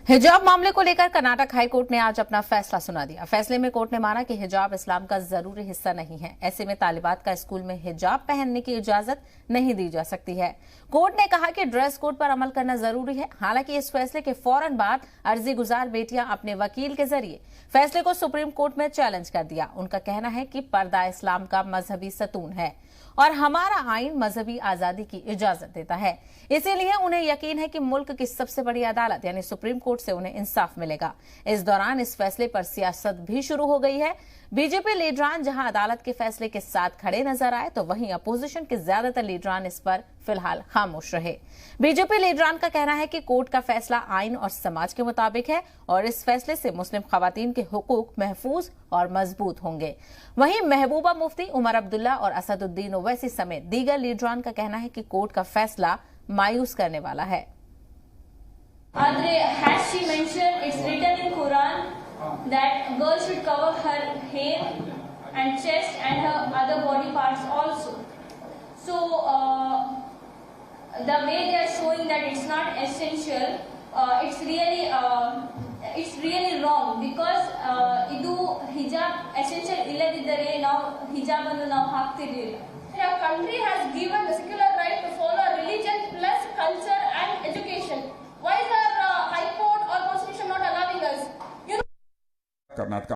हिजाब मामले को लेकर कर्नाटक हाईकोर्ट ने आज अपना फैसला सुना दिया। फैसले में कोर्ट ने माना कि हिजाब इस्लाम का जरूरी हिस्सा नहीं है। ऐसे में तालिबात का स्कूल में हिजाब पहनने की इजाजत नहीं दी जा सकती है। कोर्ट ने कहा कि ड्रेस कोड पर अमल करना जरूरी है। हालांकि इस फैसले के फौरन बाद अर्जी गुजार बेटियां अपने वकील के जरिए फैसले को सुप्रीम कोर्ट में चैलेंज कर दिया। उनका कहना है कि पर्दा इस्लाम का मजहबी सतून है और हमारा आइन मजहबी आजादी की इजाजत देता है। इसीलिए उन्हें यकीन है कि मुल्क की सबसे बड़ी अदालत यानी सुप्रीम कोर्ट से उन्हें इंसाफ मिलेगा। इस दौरान इस फैसले पर सियासत भी शुरू हो गई है। बीजेपी लीडरान जहां अदालत के फैसले के साथ खड़े नजर आए, तो वहीं अपोजिशन के ज्यादातर लीडरान इस पर फिलहाल खामोश रहे। बीजेपी लीडरान का कहना है कि कोर्ट का फैसला आइन और समाज के मुताबिक है और इस फैसले से मुस्लिम खवातीन के हुकूक महफूज और मजबूत होंगे। वहीं महबूबा मुफ्ती, उमर अब्दुल्ला और असदुद्दीन ओवैसी समेत दीगर लीडरान का कहना है कि कोर्ट का फैसला मायूस करने वाला है। Has she mentioned it's written in Quran that girl should cover her hair and chest and her other body parts also. So the way they are showing that it's not essential, it's really wrong because idu hijab essential illadiddare now hijab annu now haagtirilla. Our country has given the secular right to follow religion plus culture and education. Why is our High Court or Constitution not allowing us? Karnataka